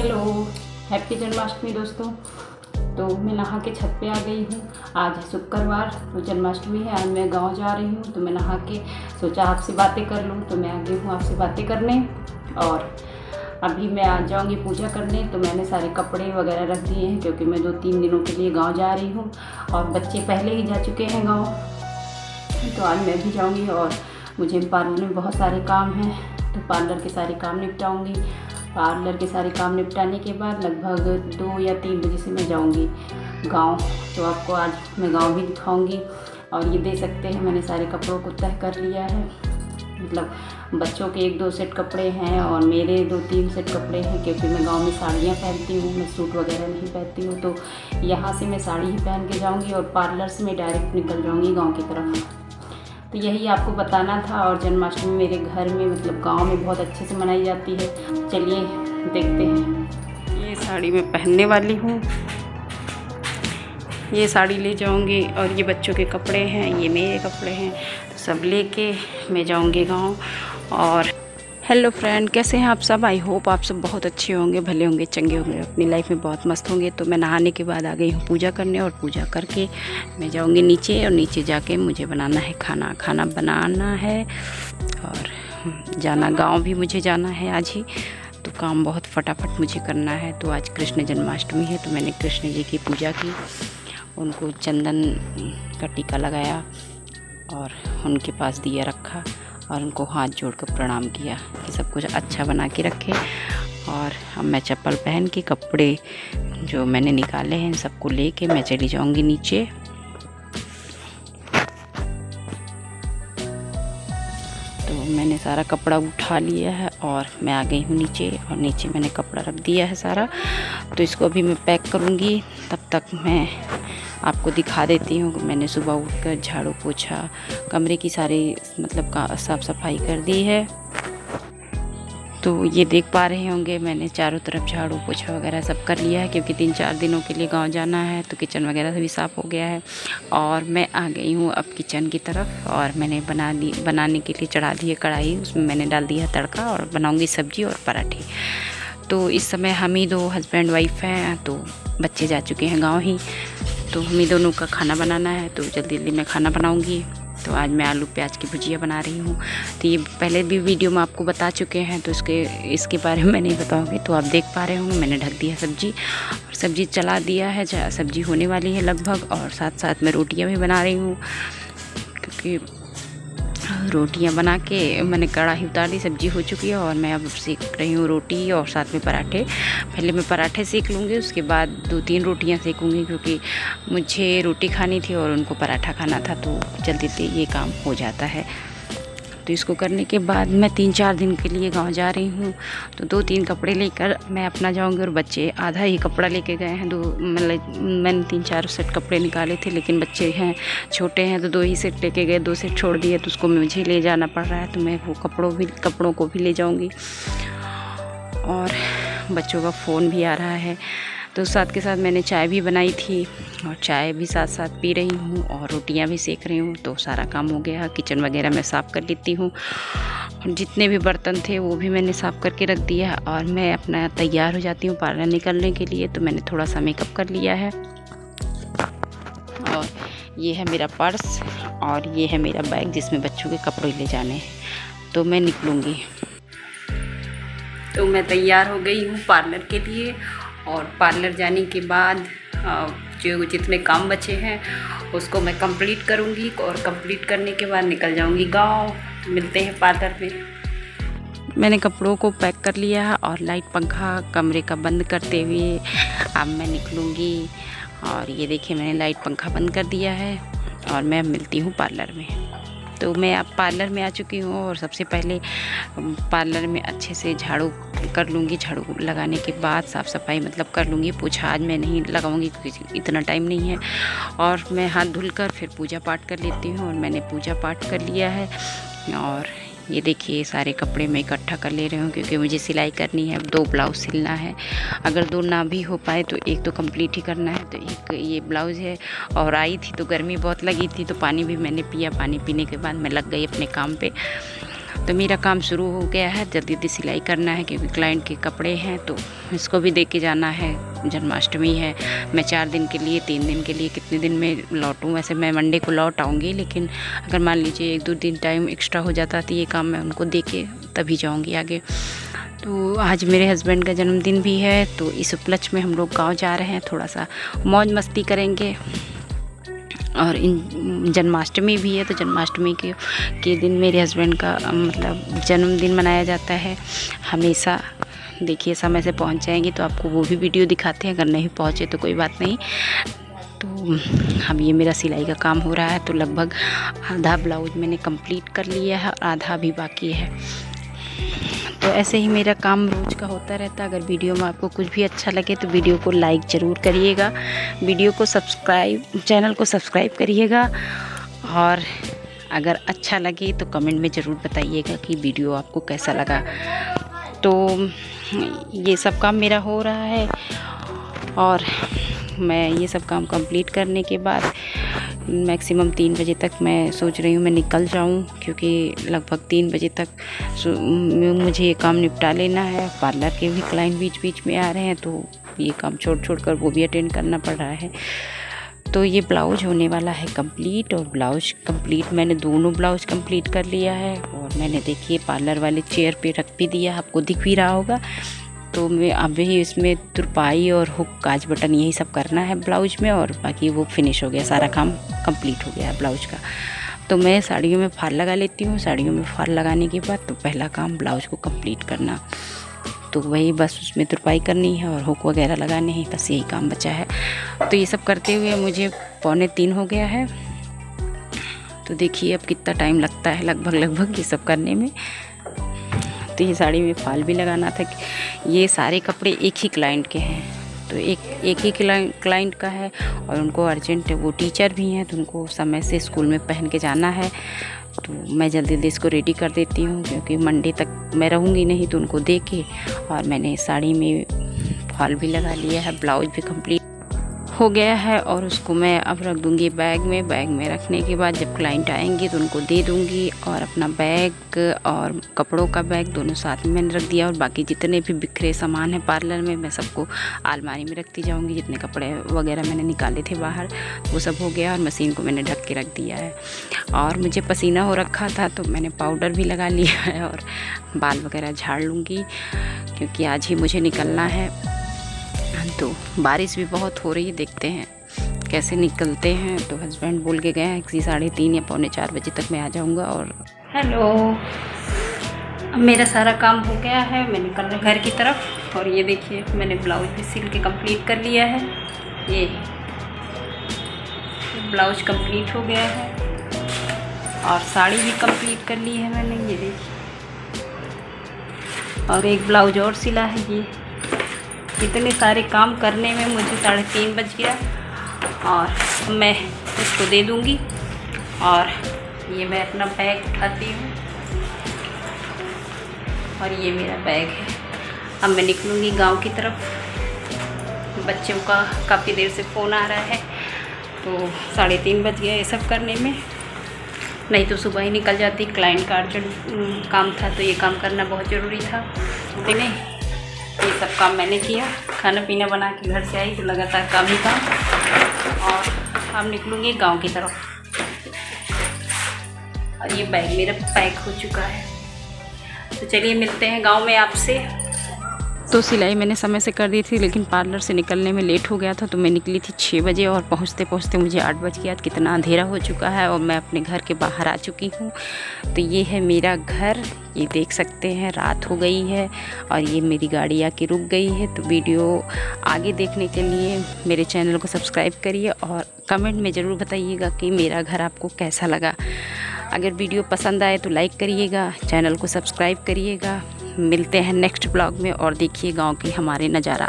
Hello, happy Janmashtami दोस्तों। तो मैं नहा के छत पे आ गई हूँ। आज है शुक्रवार, तो जन्माष्टमी है। आज मैं गांव जा रही हूँ, तो मैं नहा के सोचा आपसे बातें कर लूँ, तो मैं आ गई हूँ आपसे बातें करने। और अभी मैं आ जाऊँगी पूजा करने। तो मैंने सारे कपड़े वगैरह रख दिए हैं, क्योंकि मैं 2-3 दिनों के लिए गाँव जा रही हूँ और बच्चे पहले ही जा चुके हैं गाँव। तो आज मैं भी जाऊँगी और मुझे पार्लर में बहुत सारे काम हैं, तो पार्लर के सारे काम निपटाऊँगी। पार्लर के सारे काम निपटाने के बाद लगभग 2 या 3 बजे से मैं जाऊंगी गांव। तो आपको आज मैं गांव भी दिखाऊंगी। और ये देख सकते हैं, मैंने सारे कपड़ों को तह कर लिया है। मतलब बच्चों के 1-2 सेट कपड़े हैं और मेरे 2-3 सेट कपड़े हैं, क्योंकि मैं गांव में साड़ियाँ पहनती हूँ, मैं सूट वगैरह नहीं पहनती हूँ। तो यहाँ से मैं साड़ी ही पहन के जाऊँगी और पार्लर से मैं डायरेक्ट निकल जाऊँगी गाँव की तरफ। तो यही आपको बताना था। और जन्माष्टमी मेरे घर में, मतलब गांव में, बहुत अच्छे से मनाई जाती है। चलिए देखते हैं। ये साड़ी मैं पहनने वाली हूँ, ये साड़ी ले जाऊंगी। और ये बच्चों के कपड़े हैं, ये मेरे कपड़े हैं, तो सब लेके मैं जाऊंगी गांव। और हेलो फ्रेंड, कैसे हैं आप सब? आई होप आप सब बहुत अच्छे होंगे, भले होंगे, चंगे होंगे, अपनी लाइफ में बहुत मस्त होंगे। तो मैं नहाने के बाद आ गई हूँ पूजा करने, और पूजा करके मैं जाऊँगी नीचे। और नीचे जाके मुझे बनाना है खाना बनाना है। और जाना गांव भी मुझे जाना है आज ही। तो काम बहुत फटाफट मुझे करना है। तो आज कृष्ण जन्माष्टमी है, तो मैंने कृष्ण जी की पूजा की, उनको चंदन का टीका लगाया और उनके पास दिया रखा और उनको हाथ जोड़कर प्रणाम किया कि सब कुछ अच्छा बना के रखे। और अब मैं चप्पल पहन के कपड़े जो मैंने निकाले हैं सबको लेके मैं चली जाऊंगी नीचे। तो मैंने सारा कपड़ा उठा लिया है और मैं आ गई हूँ नीचे। और नीचे मैंने कपड़ा रख दिया है सारा, तो इसको अभी मैं पैक करूँगी। तब तक मैं आपको दिखा देती हूँ। मैंने सुबह उठकर झाड़ू पोछा, कमरे की सारी मतलब साफ़ सफाई कर दी है। तो ये देख पा रहे होंगे, मैंने चारों तरफ झाड़ू पोछा वगैरह सब कर लिया है, क्योंकि 3-4 दिनों के लिए गांव जाना है। तो किचन वगैरह भी साफ़ हो गया है। और मैं आ गई हूँ अब किचन की तरफ। और मैंने बनाने के लिए चढ़ा दी है कढ़ाई, उसमें मैंने डाल दिया तड़का और बनाऊँगी सब्जी और पराठे। तो इस समय हम ही 2 हस्बैंड वाइफ हैं, तो बच्चे जा चुके हैं गाँव ही। तो हम ही दोनों का खाना बनाना है, तो जल्दी जल्दी मैं खाना बनाऊंगी। तो आज मैं आलू प्याज की भुजिया बना रही हूँ। तो ये पहले भी वीडियो में आपको बता चुके हैं, तो इसके बारे में मैं नहीं बताऊँगी। तो आप देख पा रहे होंगे, मैंने ढक दिया सब्जी और सब्जी चला दिया है। सब्जी होने वाली है लगभग। और साथ साथ मैं रोटियाँ भी बना रही हूँ, क्योंकि रोटियां बना के मैंने कढ़ाई उतार दी, सब्जी हो चुकी है। और मैं अब सेक रही हूँ रोटी और साथ में पराठे। पहले मैं पराठे सेक लूँगी, उसके बाद 2-3 रोटियां सेकूँगी, क्योंकि मुझे रोटी खानी थी और उनको पराठा खाना था। तो जल्दी से ये काम हो जाता है। तो इसको करने के बाद मैं 3-4 दिन के लिए गांव जा रही हूँ। तो 2-3 कपड़े लेकर मैं अपना जाऊँगी। और बच्चे आधा ही कपड़ा लेके गए हैं। मतलब मैंने 3-4 सेट कपड़े निकाले थे, लेकिन बच्चे हैं छोटे हैं, तो 2 ही सेट लेके गए, 2 सेट छोड़ दिए। तो उसको मुझे ले जाना पड़ रहा है। तो मैं वो कपड़ों को भी ले जाऊँगी। और बच्चों का फ़ोन भी आ रहा है। तो साथ के साथ मैंने चाय भी बनाई थी, और चाय भी साथ साथ पी रही हूँ, और रोटियाँ भी सेक रही हूँ। तो सारा काम हो गया। किचन वगैरह मैं साफ़ कर लेती हूँ। जितने भी बर्तन थे वो भी मैंने साफ़ करके रख दिया। और मैं अपना तैयार हो जाती हूँ पार्लर निकलने के लिए। तो मैंने थोड़ा सा मेकअप कर लिया है। और ये है मेरा पर्स, और ये है मेरा बैग, जिसमें बच्चों के कपड़े ले जाने हैं। तो मैं निकलूँगी। तो मैं तैयार हो गई हूँ पार्लर के लिए। और पार्लर जाने के बाद जो जितने काम बचे हैं उसको मैं कंप्लीट करूँगी। और कंप्लीट करने के बाद निकल जाऊँगी गाँव। मिलते हैं पार्लर में। मैंने कपड़ों को पैक कर लिया है, और लाइट पंखा कमरे का बंद करते हुए अब मैं निकलूँगी। और ये देखिए, मैंने लाइट पंखा बंद कर दिया है, और मैं मिलती हूँ पार्लर में। तो मैं अब पार्लर में आ चुकी हूँ। और सबसे पहले पार्लर में अच्छे से झाड़ू कर लूँगी। झाड़ू लगाने के बाद साफ़ सफाई मतलब कर लूँगी। पोछा आज मैं नहीं लगाऊँगी, क्योंकि इतना टाइम नहीं है। और मैं हाथ धुलकर फिर पूजा पाठ कर लेती हूँ। और मैंने पूजा पाठ कर लिया है। और ये देखिए, सारे कपड़े मैं इकट्ठा कर ले रही हूँ, क्योंकि मुझे सिलाई करनी है। 2 ब्लाउज़ सिलना है। अगर 2 ना भी हो पाए तो एक तो कंप्लीट ही करना है। तो एक ये ब्लाउज़ है। और आई थी तो गर्मी बहुत लगी थी, तो पानी भी मैंने पिया। पानी पीने के बाद मैं लग गई अपने काम पे। तो मेरा काम शुरू हो गया है, जल्दी जल्दी सिलाई करना है क्योंकि क्लाइंट के कपड़े हैं तो इसको भी दे के जाना है। जन्माष्टमी है, मैं 4 दिन के लिए 3 दिन के लिए कितने दिन में लौटूँ। वैसे मैं मंडे को लौट आऊँगी, लेकिन अगर मान लीजिए 1-2 दिन टाइम एक्स्ट्रा हो जाता तो ये काम मैं उनको दे के तभी जाऊँगी आगे। तो आज मेरे हस्बैंड का जन्मदिन भी है, तो इस उपलक्ष्य में हम लोग गाँव जा रहे हैं, थोड़ा सा मौज मस्ती करेंगे। और इन जन्माष्टमी भी है, तो जन्माष्टमी के दिन मेरे हस्बैंड का मतलब जन्मदिन मनाया जाता है हमेशा। देखिए समय से पहुंच जाएंगे तो आपको वो भी वीडियो दिखाते हैं, अगर नहीं पहुंचे तो कोई बात नहीं। तो अब ये मेरा सिलाई का काम हो रहा है, तो लगभग आधा ब्लाउज मैंने कंप्लीट कर लिया है और आधा भी बाकी है। तो ऐसे ही मेरा काम रोज़ का होता रहता है। अगर वीडियो में आपको कुछ भी अच्छा लगे तो वीडियो को लाइक ज़रूर करिएगा, वीडियो को चैनल को सब्सक्राइब करिएगा, और अगर अच्छा लगे तो कमेंट में ज़रूर बताइएगा कि वीडियो आपको कैसा लगा। तो ये सब काम मेरा हो रहा है और मैं ये सब काम कंप्लीट करने के बाद मैक्सिमम 3 बजे तक मैं सोच रही हूँ मैं निकल जाऊँ, क्योंकि लगभग 3 बजे तक मुझे ये काम निपटा लेना है। पार्लर के भी क्लाइंट बीच बीच में आ रहे हैं, तो ये काम छोड़ कर वो भी अटेंड करना पड़ रहा है। तो ये ब्लाउज होने वाला है कंप्लीट, और ब्लाउज कंप्लीट मैंने दोनों ब्लाउज कंप्लीट कर लिया है। और मैंने देखिए पार्लर वाले चेयर पे रख भी दिया, आपको दिख भी रहा होगा। तो मैं अभी इसमें तुरपाई और हुक काज बटन यही सब करना है ब्लाउज में, और बाकी वो फिनिश हो गया, सारा काम कंप्लीट हो गया है ब्लाउज का। तो मैं साड़ियों में फाल लगा लेती हूँ, साड़ियों में फाल लगाने के बाद तो पहला काम ब्लाउज को कंप्लीट करना, तो वही बस उसमें तुरपाई करनी है और हुक वगैरह लगाने हैं, बस यही काम बचा है। तो ये सब करते हुए मुझे 2:45 हो गया है। तो देखिए अब कितना टाइम लगता है लगभग ये सब करने में। तो ये साड़ी में फाल भी लगाना था। ये सारे कपड़े एक ही क्लाइंट के हैं, तो एक ही क्लाइंट का है और उनको अर्जेंट है, वो टीचर भी हैं तो उनको समय से स्कूल में पहन के जाना है। तो मैं जल्दी जल्दी इसको रेडी कर देती हूँ, क्योंकि मंडे तक मैं रहूँगी नहीं, तो उनको दे के और मैंने साड़ी में फॉल भी लगा लिया है, ब्लाउज भी कंप्लीट हो गया है। और उसको मैं अब रख दूँगी बैग में रखने के बाद जब क्लाइंट आएंगे तो उनको दे दूँगी। और अपना बैग और कपड़ों का बैग दोनों साथ में मैंने रख दिया, और बाकी जितने भी बिखरे सामान हैं पार्लर में मैं सबको अलमारी में रखती जाऊँगी। जितने कपड़े वगैरह मैंने निकाले थे बाहर वो सब हो गया, और मशीन को मैंने ढक के रख दिया है। और मुझे पसीना हो रखा था तो मैंने पाउडर भी लगा लिया है, और बाल वगैरह झाड़ लूँगी क्योंकि आज ही मुझे निकलना है। तो बारिश भी बहुत हो रही है, देखते हैं कैसे निकलते हैं। तो हस्बैंड बोल के गए हैं कि 3:30 या 3:45 बजे तक मैं आ जाऊंगा। और हेलो, अब मेरा सारा काम हो गया है, मैं निकल रही घर की तरफ। और ये देखिए मैंने ब्लाउज भी सिल के कंप्लीट कर लिया है, ये ब्लाउज कंप्लीट हो गया है और साड़ी भी कंप्लीट कर ली है मैंने, ये देखिए। और एक ब्लाउज और सिला है। ये इतने सारे काम करने में मुझे 3:30 बज गया, और मैं इसको दे दूँगी। और ये मैं अपना बैग उठाती हूँ, और ये मेरा बैग है। अब मैं निकलूँगी गांव की तरफ। बच्चों का काफ़ी देर से फ़ोन आ रहा है, तो 3:30 बज गया ये सब करने में, नहीं तो सुबह ही निकल जाती। क्लाइंट का अर्जेंट काम था, तो ये काम करना बहुत ज़रूरी था। तो नहीं, ये सब काम मैंने किया, खाना पीना बना के घर से आई तो लगातार काम ही काम। और अब निकलूँगी गांव की तरफ। और ये बैग मेरा पैक हो चुका है, तो चलिए मिलते हैं गांव में आपसे। तो सिलाई मैंने समय से कर दी थी, लेकिन पार्लर से निकलने में लेट हो गया था, तो मैं निकली थी 6 बजे और पहुंचते पहुंचते मुझे 8 बज गया। कितना अंधेरा हो चुका है और मैं अपने घर के बाहर आ चुकी हूं। तो ये है मेरा घर, ये देख सकते हैं रात हो गई है और ये मेरी गाड़ी आके रुक गई है। तो वीडियो आगे देखने के लिए मेरे चैनल को सब्सक्राइब करिए और कमेंट में ज़रूर बताइएगा कि मेरा घर आपको कैसा लगा। अगर वीडियो पसंद आए तो लाइक करिएगा, चैनल को सब्सक्राइब करिएगा। मिलते हैं नेक्स्ट ब्लॉग में और देखिए गांव की हमारे नज़ारा